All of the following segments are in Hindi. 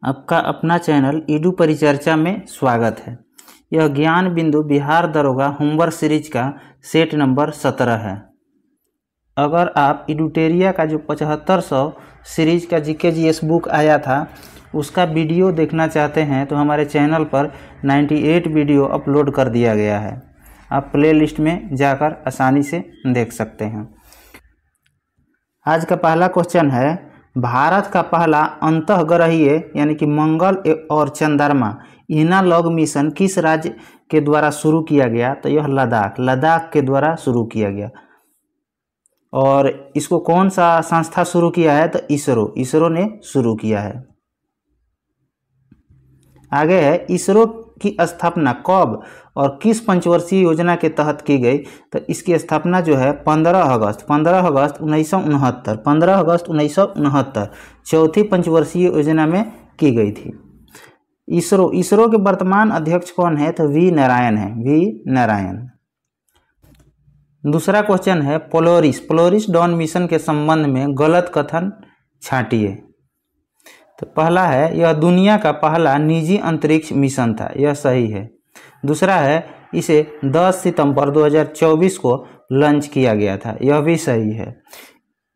आपका अपना चैनल ईडू परिचर्चा में स्वागत है। यह ज्ञान बिंदु बिहार दरोगा होमवर्क सीरीज का सेट नंबर 17 है। अगर आप इडुटेरिया का जो 7500 सीरीज का जीके जीएस बुक आया था उसका वीडियो देखना चाहते हैं तो हमारे चैनल पर 98 वीडियो अपलोड कर दिया गया है। आप प्लेलिस्ट में जाकर आसानी से देख सकते हैं। आज का पहला क्वेश्चन है, भारत का पहला अंतःग्रहीय यानी कि मंगल और चंद्रमा एनालॉग मिशन किस राज्य के द्वारा शुरू किया गया? तो यह लद्दाख के द्वारा शुरू किया गया। और इसको कौन सा संस्था शुरू किया है? तो इसरो ने शुरू किया है। आगे है, इसरो की स्थापना कब और किस पंचवर्षीय योजना के तहत की गई? तो इसकी स्थापना जो है 15 अगस्त 1969 चौथी पंचवर्षीय योजना में की गई थी। इसरो के वर्तमान अध्यक्ष कौन है? तो वी नारायण। दूसरा क्वेश्चन है, पोलरिस डॉन मिशन के संबंध में गलत कथन छांटिए। तो पहला है, यह दुनिया का पहला निजी अंतरिक्ष मिशन था, यह सही है। दूसरा है, इसे 10 सितंबर 2024 को लॉन्च किया गया था, यह भी सही है।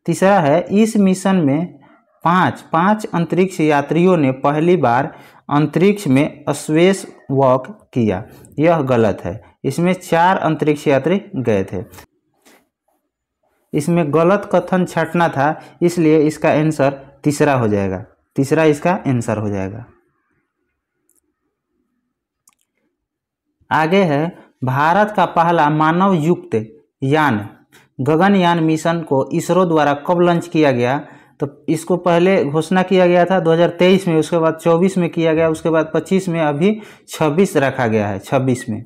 तीसरा है, इस मिशन में पांच अंतरिक्ष यात्रियों ने पहली बार अंतरिक्ष में स्पेस वॉक किया, यह गलत है। इसमें 4 अंतरिक्ष यात्री गए थे। इसमें गलत कथन छांटना था, इसलिए इसका आंसर तीसरा हो जाएगा। तीसरा इसका आंसर हो जाएगा। आगे है, भारत का पहला मानव युक्त यान गगनयान मिशन को इसरो द्वारा कब लॉन्च किया गया? तो इसको पहले घोषणा किया गया था 2023 में, उसके बाद 24 में किया गया, उसके बाद 25 में, अभी 26 रखा गया है, 26 में।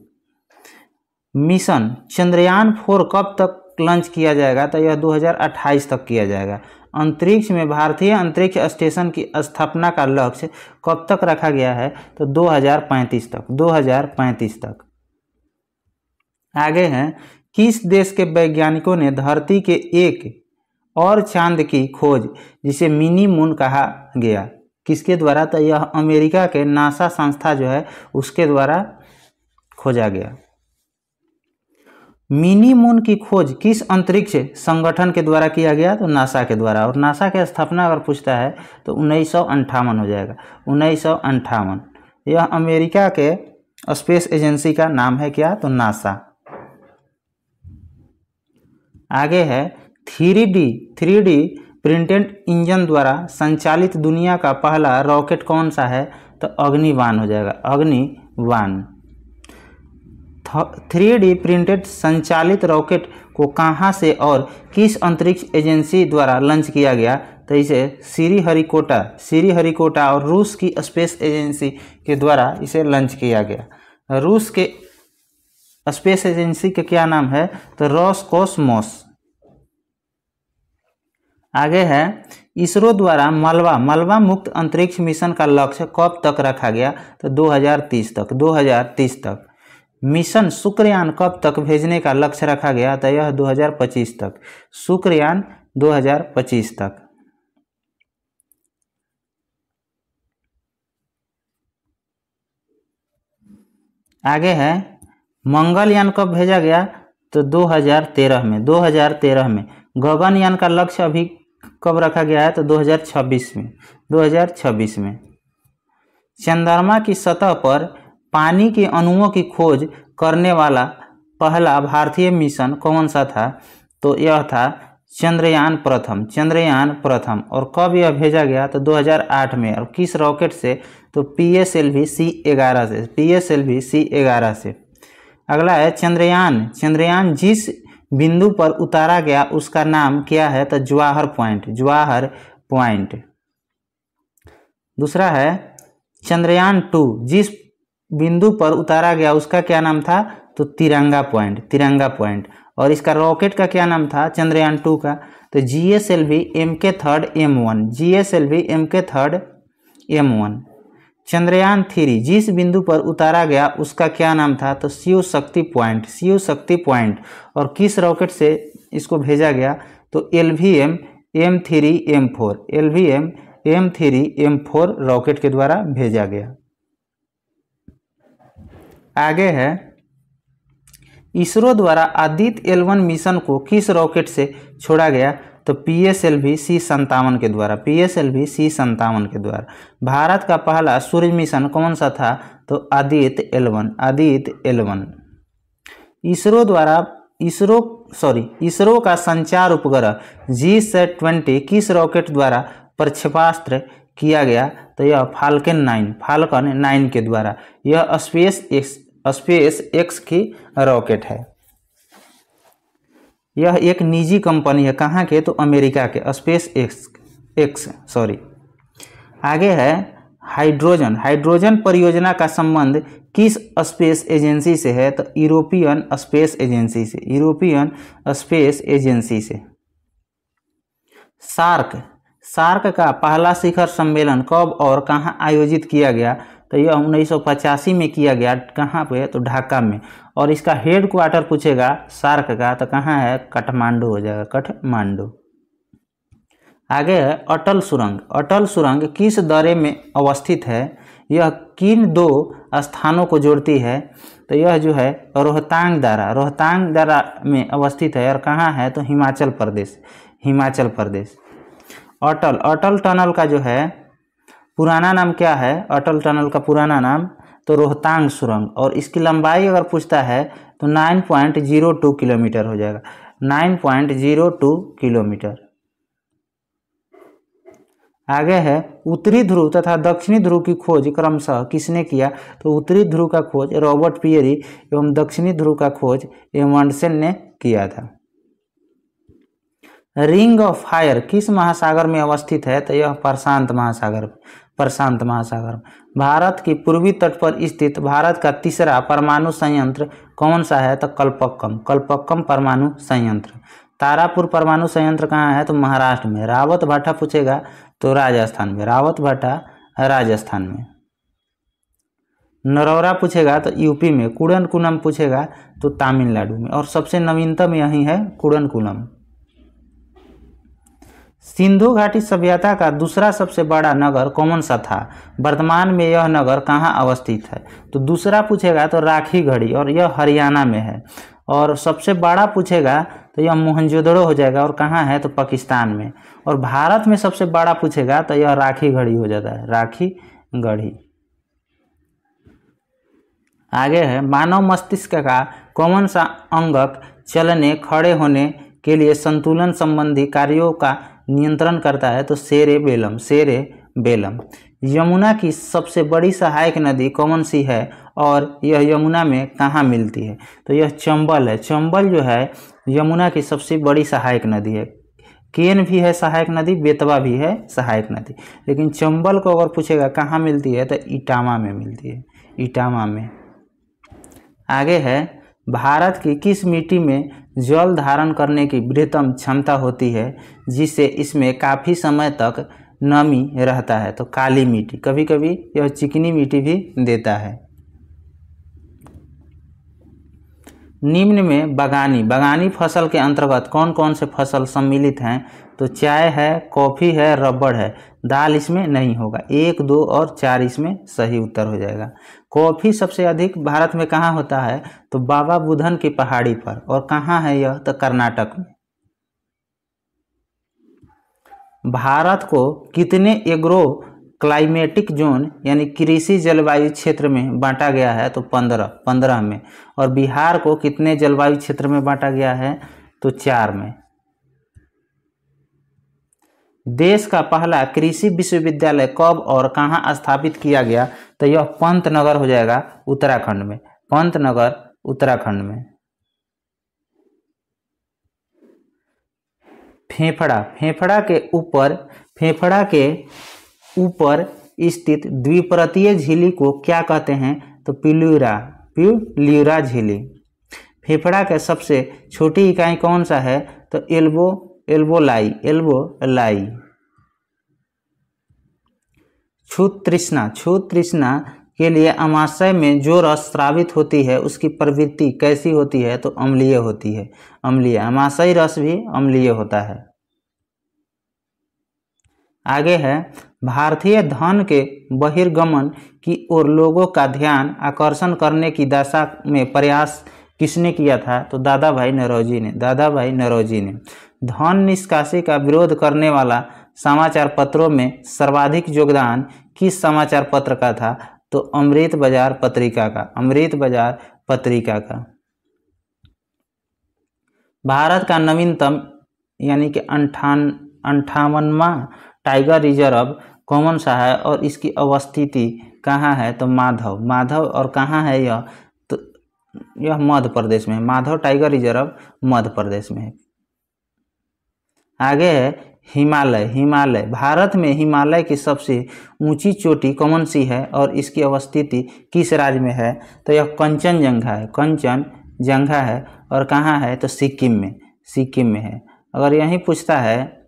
मिशन चंद्रयान 4 कब तक लॉन्च किया जाएगा? तो यह 2028 तक किया जाएगा। अंतरिक्ष में भारतीय अंतरिक्ष स्टेशन की स्थापना का लक्ष्य कब तक रखा गया है? तो 2035 तक। आगे हैं, किस देश के वैज्ञानिकों ने धरती के एक और चांद की खोज जिसे मिनी मून कहा गया, किसके द्वारा? तो यह अमेरिका के नासा संस्था जो है उसके द्वारा खोजा गया। मिनी मून की खोज किस अंतरिक्ष संगठन के द्वारा किया गया? तो नासा के द्वारा। और नासा की स्थापना अगर पूछता है तो 1958 हो जाएगा, 1958। यह अमेरिका के स्पेस एजेंसी का नाम है क्या? तो नासा। आगे है, 3D प्रिंटेड इंजन द्वारा संचालित दुनिया का पहला रॉकेट कौन सा है? तो अग्नियान हो जाएगा, अग्नियान। 3D प्रिंटेड संचालित रॉकेट को कहां से और किस अंतरिक्ष एजेंसी द्वारा लॉन्च किया गया? तो इसे श्रीहरिकोटा और रूस की स्पेस एजेंसी के द्वारा इसे लॉन्च किया गया। रूस के स्पेस एजेंसी का क्या नाम है? तो रोसकोसमोस। आगे है, इसरो द्वारा मलबा मुक्त अंतरिक्ष मिशन का लक्ष्य कब तक रखा गया? तो 2030 तक। मिशन शुक्रयान कब तक भेजने का लक्ष्य रखा गया? तो यह 2025 तक। शुक्रयान 2025 तक। आगे है, मंगलयान कब भेजा गया? तो 2013 में। गगनयान का लक्ष्य अभी कब रखा गया है? तो 2026 में। चंद्रमा की सतह पर पानी के अणुओं की खोज करने वाला पहला भारतीय मिशन कौन सा था? तो यह था चंद्रयान प्रथम। और कब यह भेजा गया? तो 2008 में। और किस रॉकेट से? तो PSLV C11 से। अगला है, चंद्रयान जिस बिंदु पर उतारा गया उसका नाम क्या है? तो जवाहर पॉइंट। दूसरा है, चंद्रयान 2 जिस बिंदु पर उतारा गया उसका क्या नाम था? तो तिरंगा पॉइंट। और इसका रॉकेट का क्या नाम था चंद्रयान 2 का? तो GSLV MK3 M1। चंद्रयान 3 जिस बिंदु पर उतारा गया उसका क्या नाम था? तो शिव शक्ति पॉइंट। और किस रॉकेट से इसको भेजा गया? तो LVM M3 M4 M3 M4 rocket के द्वारा भेजा गया। आगे है, इसरो द्वारा आदित्य L1 मिशन को किस रॉकेट से छोड़ा गया? तो PSLV C57 के द्वारा, PSLV C57 के द्वारा। भारत का पहला सूर्य मिशन कौन सा था? तो आदित्य L1, आदित्य L1। इसरो का संचार उपग्रह GSAT-20 किस रॉकेट द्वारा प्रक्षेपास्त्र किया गया? तो यह फाल्कन 9 के द्वारा। यह स्पेस एक्स की रॉकेट है। यह एक निजी कंपनी है, कहाँ के? तो अमेरिका के, स्पेस एक्स। आगे है, हाइड्रोजन परियोजना का संबंध किस स्पेस एजेंसी से है? तो यूरोपियन स्पेस एजेंसी से। सार्क का पहला शिखर सम्मेलन कब और कहाँ आयोजित किया गया? तो यह 1985 में किया गया। कहाँ पे? तो ढाका में। और इसका हेड क्वार्टर पूछेगा सार्क का, तो कहाँ है? काठमांडू हो जाएगा, काठमांडू। आगे है, अटल सुरंग किस दर्रे में अवस्थित है? यह किन दो स्थानों को जोड़ती है? तो यह जो है रोहतांग दर्रा में अवस्थित है। और कहाँ है? तो हिमाचल प्रदेश। अटल टनल का जो है पुराना नाम क्या है? अटल टनल का पुराना नाम तो रोहतांग सुरंग। और इसकी लंबाई अगर पूछता है तो 9.02 किलोमीटर हो जाएगा, 9.02 किलोमीटर। आगे है, उत्तरी ध्रुव तथा दक्षिणी ध्रुव की खोज क्रमशः किसने किया? तो उत्तरी ध्रुव का खोज रॉबर्ट पियरी एवं दक्षिणी ध्रुव का खोज एमंडसेन ने किया था। रिंग ऑफ फायर किस महासागर में अवस्थित है? तो यह प्रशांत महासागर। भारत की पूर्वी तट पर स्थित भारत का तीसरा परमाणु संयंत्र कौन सा है? तो कल्पक्कम परमाणु संयंत्र। तारापुर परमाणु संयंत्र कहाँ है? तो महाराष्ट्र में। रावत भाटा पूछेगा तो राजस्थान में। नरौरा पूछेगा तो यूपी में। कुडनकुलम पूछेगा तो तमिलनाडु में। और सबसे नवीनतम यही है कुडनकुलम। सिंधु घाटी सभ्यता का दूसरा सबसे बड़ा नगर कौन सा था? वर्तमान में यह नगर कहाँ अवस्थित है? तो दूसरा पूछेगा तो राखीगढ़ी, और यह हरियाणा में है। और सबसे बड़ा पूछेगा तो यह मोहनजोदड़ो हो जाएगा, और कहाँ है? तो पाकिस्तान में। और भारत में सबसे बड़ा पूछेगा तो यह राखीगढ़ी हो जाता है, राखीगढ़ी। आगे है, मानव मस्तिष्क का कौन सा अंगक चलने खड़े होने के लिए संतुलन संबंधी कार्यों का नियंत्रण करता है? तो सेरेबेलम। यमुना की सबसे बड़ी सहायक नदी कौन सी है और यह यमुना में कहाँ मिलती है? तो यह चंबल है। चंबल जो है यमुना की सबसे बड़ी सहायक नदी है। केन भी है सहायक नदी, बेतवा भी है सहायक नदी, लेकिन चंबल को अगर पूछेगा कहाँ मिलती है तो इटावा में मिलती है, इटावा में। आगे है, भारत की किस मिट्टी में जल धारण करने की बृहत्तम क्षमता होती है जिससे इसमें काफ़ी समय तक नमी रहता है? तो काली मिट्टी। कभी कभी यह चिकनी मिट्टी भी देता है। निम्न में बागानी फसल के अंतर्गत कौन कौन से फसल सम्मिलित हैं? तो चाय है, कॉफ़ी है, रबड़ है। दाल इसमें नहीं होगा। 1, 2 और 4 इसमें सही उत्तर हो जाएगा। कॉफ़ी सबसे अधिक भारत में कहाँ होता है? तो बाबा बुधन की पहाड़ी पर। और कहाँ है यह? तो कर्नाटक में। भारत को कितने एग्रो क्लाइमेटिक जोन यानी कृषि जलवायु क्षेत्र में बांटा गया है? तो 15 में। और बिहार को कितने जलवायु क्षेत्र में बांटा गया है? तो 4 में। देश का पहला कृषि विश्वविद्यालय कब और कहाँ स्थापित किया गया? तो यह पंतनगर हो जाएगा, उत्तराखंड में। पंतनगर उत्तराखंड में। फेफड़ा के ऊपर स्थित द्विपरतीय झिल्ली को क्या कहते हैं? तो प्यूल्यूरा झिल्ली। फेफड़ा के सबसे छोटी इकाई कौन सा है? तो एल्वोलाई। क्षुध तृष्णा के लिए अमाशय में जो रस स्रावित होती है उसकी प्रवृत्ति कैसी होती है? तो अम्लीय होती है, अम्लीय। अमाशयी रस भी अम्लीय होता है। आगे है भारतीय धन के बहिर्गमन की ओर लोगों का ध्यान आकर्षण करने की दशा में प्रयास किसने किया था? तो दादा भाई नौरोजी ने। धन निष्कासी का विरोध करने वाला समाचार पत्रों में सर्वाधिक योगदान किस समाचार पत्र का था? तो अमृत बाजार पत्रिका का। भारत का नवीनतम यानी कि 58वां टाइगर रिजर्व कौन सा है और इसकी अवस्थिति कहाँ है? तो माधव और कहाँ है यह? तो यह मध्य प्रदेश में है। माधव टाइगर रिजर्व मध्य प्रदेश में है। आगे है हिमालय। भारत में हिमालय की सबसे ऊंची चोटी कौन सी है और इसकी अवस्थिति किस राज्य में है? तो यह कंचनजंगा है और कहाँ है? तो सिक्किम में है। अगर यही पूछता है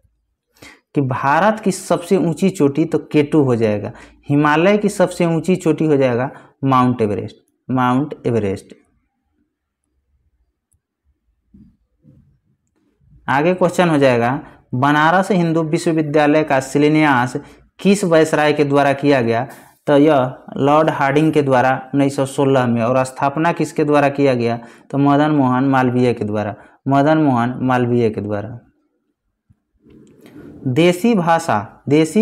कि भारत की सबसे ऊंची चोटी, तो केटू हो जाएगा। हिमालय की सबसे ऊंची चोटी हो जाएगा माउंट एवरेस्ट। आगे क्वेश्चन हो जाएगा बनारस हिंदू विश्वविद्यालय का शिलान्यास किस वायसराय के द्वारा किया गया? तो यह लॉर्ड हार्डिंग के द्वारा 1916 में। और स्थापना किसके द्वारा किया गया? तो मदन मोहन मालवीय के द्वारा। देसी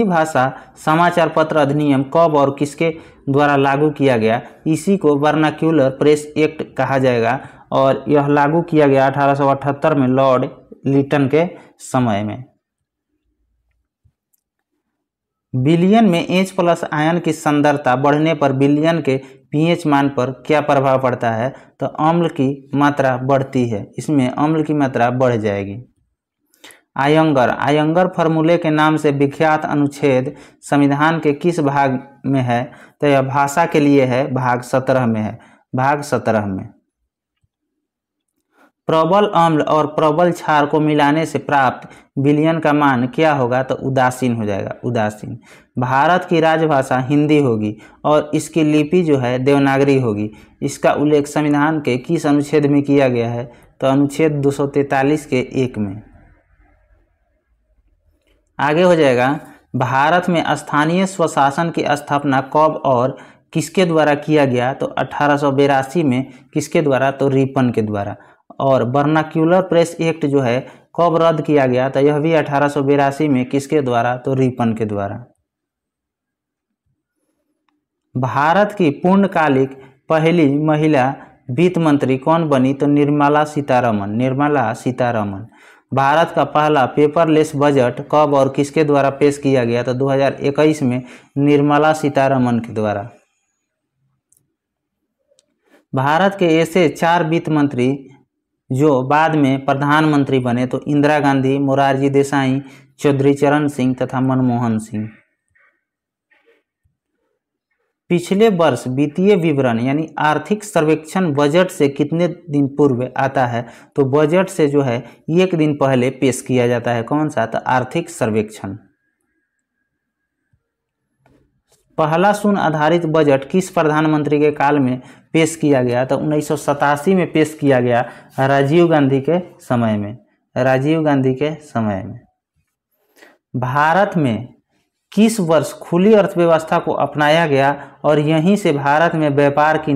भाषा समाचार पत्र अधिनियम कब और किसके द्वारा लागू किया गया? इसी को वर्नाक्यूलर प्रेस एक्ट कहा जाएगा और यह लागू किया गया 1878 में लॉर्ड लिटन के समय में। विलयन में H+ आयन की सांद्रता बढ़ने पर विलयन के pH मान पर क्या प्रभाव पड़ता है? तो अम्ल की मात्रा बढ़ती है, इसमें अम्ल की मात्रा बढ़ जाएगी। आयंगर फार्मूले के नाम से विख्यात अनुच्छेद संविधान के किस भाग में है? तो यह भाषा के लिए है, भाग 17 में। प्रबल अम्ल और प्रबल क्षार को मिलाने से प्राप्त विलयन का मान क्या होगा? तो उदासीन हो जाएगा। भारत की राजभाषा हिंदी होगी और इसकी लिपि जो है देवनागरी होगी। इसका उल्लेख संविधान के किस अनुच्छेद में किया गया है? तो अनुच्छेद 243 के 1 में। आगे हो जाएगा भारत में स्थानीय स्वशासन की स्थापना कब और किसके द्वारा किया गया? तो 1882 में। किसके द्वारा? तो रिपन के द्वारा। और वर्नाक्यूलर प्रेस एक्ट जो है कब रद्द किया गया? तो यह भी 1882 में। किसके द्वारा? तो रिपन के द्वारा। भारत की पूर्णकालिक पहली महिला वित्त मंत्री कौन बनी? तो निर्मला सीतारमन। भारत का पहला पेपरलेस बजट कब और किसके द्वारा पेश किया गया? तो 2021 में निर्मला सीतारमन के द्वारा। भारत के ऐसे 4 वित्त मंत्री जो बाद में प्रधानमंत्री बने, तो इंदिरा गांधी, मोरारजी देसाई, चौधरी चरण सिंह तथा मनमोहन सिंह। पिछले वर्ष वित्तीय विवरण यानी आर्थिक सर्वेक्षण बजट से कितने दिन पूर्व आता है? तो बजट से जो है 1 दिन पहले पेश किया जाता है। कौन सा? तो आर्थिक सर्वेक्षण। पहला शून्य आधारित बजट किस प्रधानमंत्री के काल में पेश किया गया? तो 1987 में पेश किया गया राजीव गांधी के समय में। भारत में किस वर्ष खुली अर्थव्यवस्था को अपनाया गया और यहीं से भारत में व्यापार की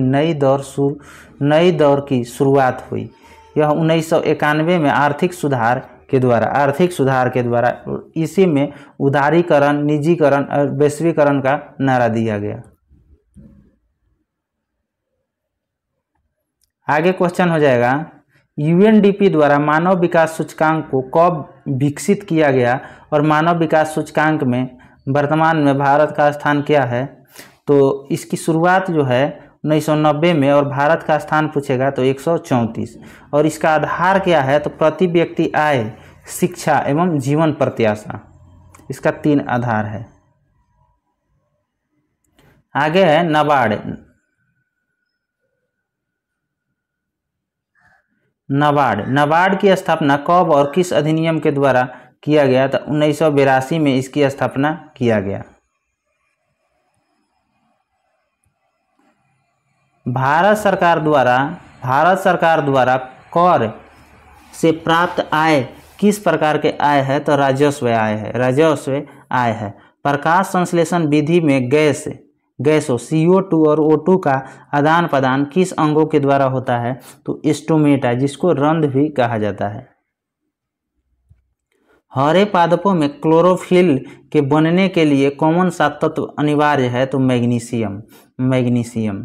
नई दौर की शुरुआत हुई? यह 1991 में आर्थिक सुधार के द्वारा। इसी में उदारीकरण, निजीकरण और वैश्वीकरण का नारा दिया गया। आगे क्वेश्चन हो जाएगा यूएनडीपी द्वारा मानव विकास सूचकांक को कब विकसित किया गया और मानव विकास सूचकांक में वर्तमान में भारत का स्थान क्या है? तो इसकी शुरुआत जो है 1990 में और भारत का स्थान पूछेगा तो 134। और इसका आधार क्या है? तो प्रति व्यक्ति आय, शिक्षा एवं जीवन प्रत्याशा। इसका 3 आधार है। आगे है नाबार्ड की स्थापना कब और किस अधिनियम के द्वारा किया गया? तो 1982 में इसकी स्थापना किया गया। भारत सरकार द्वारा कर से प्राप्त आय किस प्रकार के आय है? तो राजस्व आय है। प्रकाश संश्लेषण विधि में गैसों CO2 और O2 का आदान प्रदान किस अंगों के द्वारा होता है? तो स्टोमेटा, जिसको रंध्र भी कहा जाता है। हरे पादपों में क्लोरोफिल के बनने के लिए कौन सा तत्व अनिवार्य है? तो मैग्नीशियम।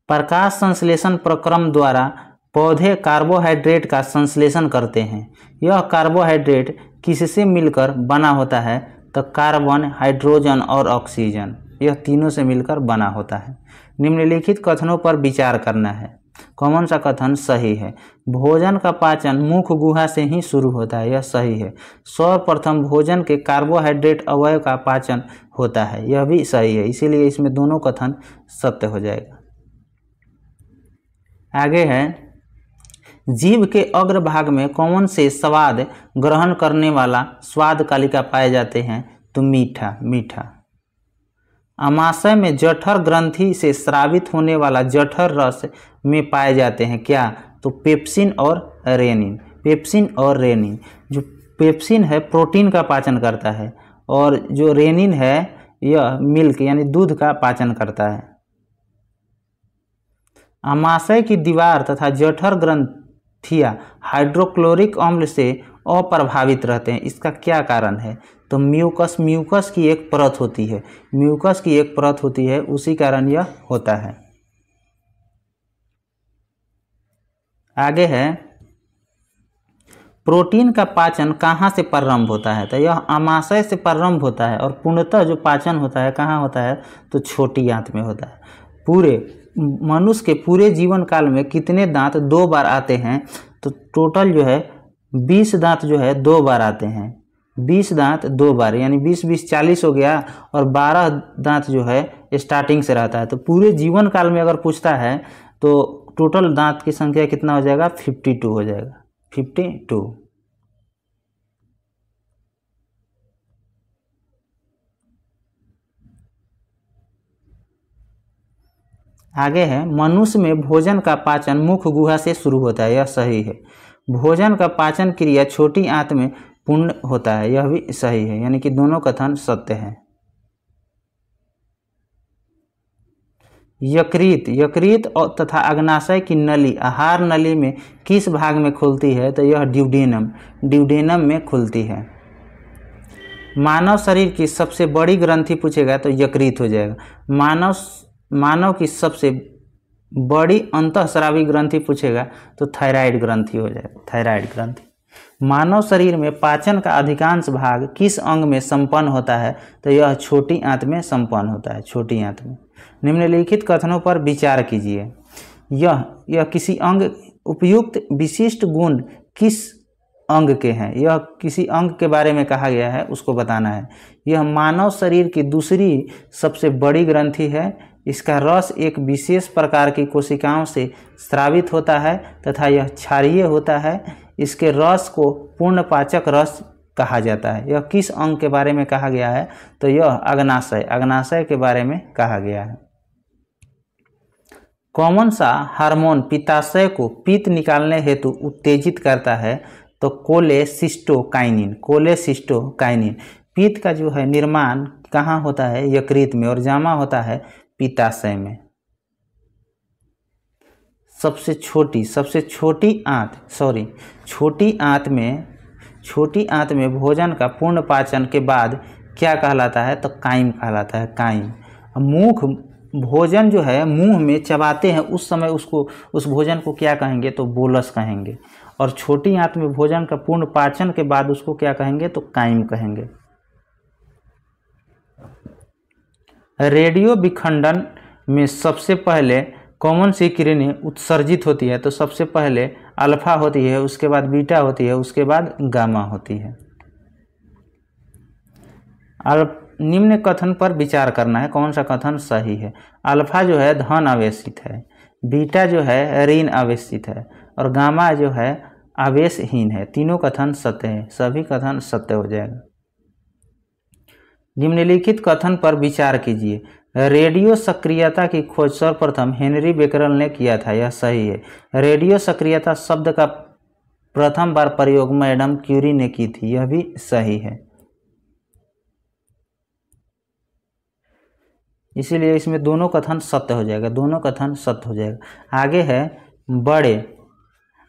प्रकाश संश्लेषण प्रक्रम द्वारा पौधे कार्बोहाइड्रेट का संश्लेषण करते हैं। यह कार्बोहाइड्रेट किससे मिलकर बना होता है? तो कार्बन, हाइड्रोजन और ऑक्सीजन, यह तीनों से मिलकर बना होता है। निम्नलिखित कथनों पर विचार करना है। कौन सा कथन सही है? भोजन का पाचन मुख गुहा से ही शुरू होता है, यह सही है। सर्वप्रथम भोजन के कार्बोहाइड्रेट अवयव का पाचन होता है, यह भी सही है। इसीलिए इसमें दोनों कथन सत्य हो जाएगा। आगे है, जीभ के अग्रभाग में कौन से स्वाद ग्रहण करने वाला स्वाद कालिका पाए जाते हैं? तो मीठा। आमाशय में जठर ग्रंथि से स्रावित होने वाला जठर रस में पाए जाते हैं क्या? तो पेप्सिन और रेनिन। जो पेप्सिन है प्रोटीन का पाचन करता है और जो रेनिन है यह मिल्क यानी दूध का पाचन करता है। आमाशय की दीवार तथा जठर ग्रंथियां हाइड्रोक्लोरिक अम्ल से अप्रभावित रहते हैं, इसका क्या कारण है? तो म्यूकस की एक परत होती है, उसी कारण यह होता है। आगे है, प्रोटीन का पाचन कहाँ से प्रारंभ होता है? तो यह आमाशय से प्रारंभ होता है और पूर्णतः जो पाचन होता है कहाँ होता है? तो छोटी आंत में होता है। मनुष्य के पूरे जीवन काल में कितने दांत 2 बार आते हैं? तो टोटल जो है 20 दांत जो है 2 बार आते हैं। 20 दांत 2 बार, यानी 20 40 हो गया, और 12 दांत जो है स्टार्टिंग से रहता है। तो पूरे जीवन काल में अगर पूछता है तो टोटल दांत की संख्या कितना हो जाएगा? 52 हो जाएगा, 52। आगे है, मनुष्य में भोजन का पाचन मुख गुहा से शुरू होता है, यह सही है। भोजन का पाचन क्रिया छोटी आंत में पूर्ण होता है, यह भी सही है। यानी कि दोनों कथन सत्य हैं। यकृत तथा अग्नाशय की नली आहार नली में किस भाग में खुलती है? तो यह ड्यूडेनम में खुलती है। मानव शरीर की सबसे बड़ी ग्रंथि पूछेगा तो यकृत हो जाएगा। मानव की सबसे बड़ी अंतःस्रावी ग्रंथि पूछेगा तो थायराइड ग्रंथि हो जाएगा, मानव शरीर में पाचन का अधिकांश भाग किस अंग में संपन्न होता है? तो यह छोटी आंत में संपन्न होता है, छोटी आंत में। निम्नलिखित कथनों पर विचार कीजिए। यह किसी अंग उपयुक्त विशिष्ट गुण किस अंग के हैं? यह किसी अंग के बारे में कहा गया है, उसको बताना है। यह मानव शरीर की दूसरी सबसे बड़ी ग्रंथि है। इसका रस एक विशेष प्रकार की कोशिकाओं से स्रावित होता है तथा यह क्षारीय होता है। इसके रस को पूर्णपाचक रस कहा जाता है। यह किस अंग के बारे में कहा गया है? तो यह अग्नाशय के बारे में कहा गया है। कौन सा हार्मोन पित्ताशय को पित्त निकालने हेतु उत्तेजित करता है? तो कोलेसिस्टोकाइनिन। पित्त का जो है निर्माण कहाँ होता है? यकृत में, और जमा होता है पित्ताशय में। छोटी आंत में भोजन का पूर्ण पाचन के बाद क्या कहलाता है? तो काइम कहलाता है, काइम। भोजन जो है मुंह में चबाते हैं उस समय उस भोजन को क्या कहेंगे? तो बोलस कहेंगे। और छोटी आंत में भोजन का पूर्ण पाचन के बाद उसको क्या कहेंगे? तो काइम कहेंगे। रेडियो विखंडन में सबसे पहले कौन सी किरणें उत्सर्जित होती है? तो सबसे पहले अल्फा होती है, उसके बाद बीटा होती है, उसके बाद गामा होती है। निम्न कथन पर विचार करना है, कौन सा कथन सही है? अल्फा जो है धन आवेशित है, बीटा जो है ऋण आवेशित है, और गामा जो है आवेशहीन है। तीनों कथन सत्य है, सभी कथन सत्य हो जाएगा। निम्नलिखित कथन पर विचार कीजिए। रेडियो सक्रियता की खोज सर्वप्रथम हेनरी बेकरल ने किया था, यह सही है। रेडियो सक्रियता शब्द का प्रथम बार प्रयोग मैडम क्यूरी ने की थी, यह भी सही है। इसीलिए इसमें दोनों कथन सत्य हो जाएगा, दोनों कथन सत्य हो जाएगा। आगे है बड़े,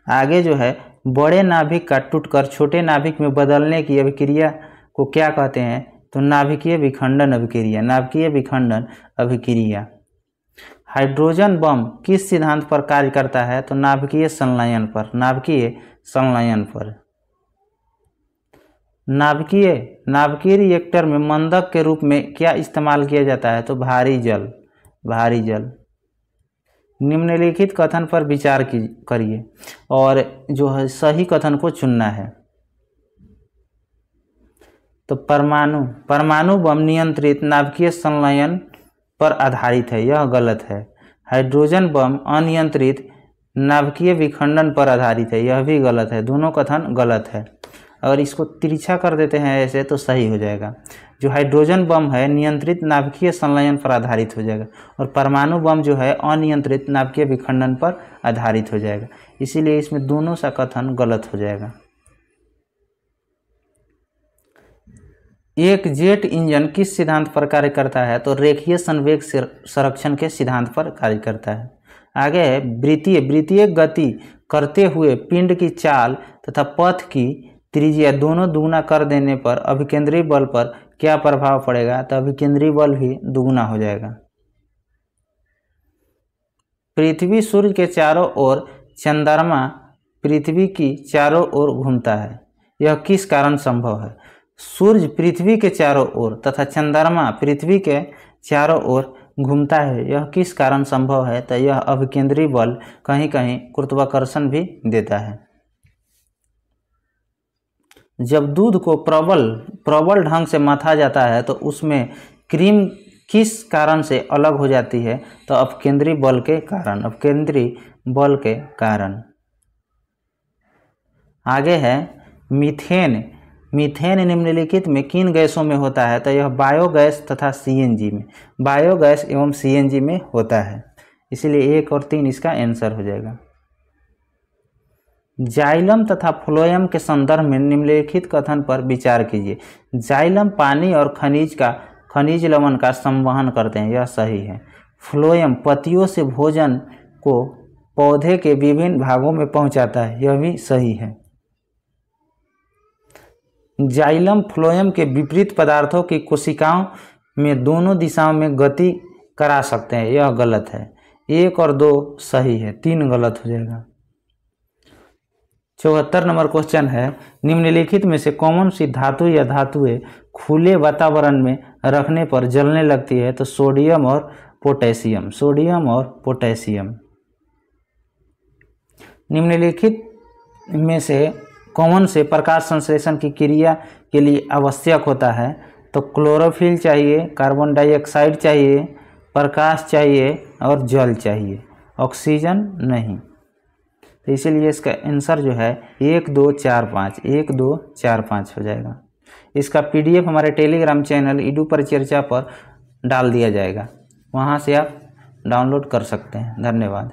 आगे जो है बड़े नाभिक का टूटकर छोटे नाभिक में बदलने की अभिक्रिया को क्या कहते हैं? तो नाभिकीय विखंडन अभिक्रिया, नाभिकीय विखंडन अभिक्रिया। हाइड्रोजन बम किस सिद्धांत पर कार्य करता है? तो नाभिकीय संलयन पर, नाभिकीय संलयन पर। नाभिकीय रिएक्टर में मंदक के रूप में क्या इस्तेमाल किया जाता है? तो भारी जल, भारी जल। निम्नलिखित कथन पर विचार करिए और जो है सही कथन को चुनना है। तो परमाणु बम नियंत्रित नाभिकीय संलयन पर आधारित है, यह गलत है। हाइड्रोजन बम अनियंत्रित नाभिकीय विखंडन पर आधारित है, यह भी गलत है। दोनों कथन गलत है। अगर इसको तिरछा कर देते हैं ऐसे तो सही हो जाएगा। जो हाइड्रोजन बम है नियंत्रित नाभिकीय संलयन पर आधारित हो जाएगा और परमाणु बम जो है अनियंत्रित नाभिकीय विखंडन पर आधारित हो जाएगा। इसीलिए इसमें दोनों सा कथन गलत हो जाएगा। एक जेट इंजन किस सिद्धांत पर कार्य करता है? तो रेखीय संवेग संरक्षण के सिद्धांत पर कार्य करता है। आगे है वृत्तीय गति करते हुए पिंड की चाल तथा पथ की त्रिज्या दोनों दुगुना कर देने पर अभिकेंद्री बल पर क्या प्रभाव पड़ेगा? तो अभिकेंद्री बल भी दुगुना हो जाएगा। पृथ्वी सूर्य के चारों ओर, चंद्रमा पृथ्वी की चारों ओर घूमता है, यह किस कारण संभव है? सूर्य पृथ्वी के चारों ओर तथा चंद्रमा पृथ्वी के चारों ओर घूमता है, यह किस कारण संभव है? तो यह अभिकेंद्री बल कहीं कहीं गुरुत्वाकर्षण भी देता है। जब दूध को प्रबल ढंग से मथा जाता है तो उसमें क्रीम किस कारण से अलग हो जाती है? तो अपकेंद्री बल के कारण, अपकेंद्री बल के कारण। आगे है मीथेन निम्नलिखित में किन गैसों में होता है? तो यह बायोगैस तथा सीएनजी में, बायोगैस एवं सीएनजी में होता है। इसलिए 1 और 3 इसका आंसर हो जाएगा। जाइलम तथा फ्लोएम के संदर्भ में निम्नलिखित कथन पर विचार कीजिए। जाइलम पानी और खनिज लवण का संवहन करते हैं, यह सही है। फ्लोएम पत्तियों से भोजन को पौधे के विभिन्न भागों में पहुंचाता है, यह भी सही है। जाइलम फ्लोएम के विपरीत पदार्थों की कोशिकाओं में दोनों दिशाओं में गति करा सकते हैं, यह गलत है। 1 और 2 सही है, 3 गलत हो जाएगा। 74 नंबर क्वेश्चन है, निम्नलिखित में से कौन सी धातु या धातुएं खुले वातावरण में रखने पर जलने लगती है? तो सोडियम और पोटेशियम, सोडियम और पोटेशियम। निम्नलिखित में से कौन से प्रकाश संश्लेषण की क्रिया के लिए आवश्यक होता है? तो क्लोरोफिल चाहिए, कार्बन डाइऑक्साइड चाहिए, प्रकाश चाहिए और जल चाहिए, ऑक्सीजन नहीं। तो इसीलिए इसका आंसर जो है 1 2 4 5, 1 2 4 5 हो जाएगा। इसका PDF हमारे टेलीग्राम चैनल ईडू परिचर्चा पर डाल दिया जाएगा, वहाँ से आप डाउनलोड कर सकते हैं। धन्यवाद।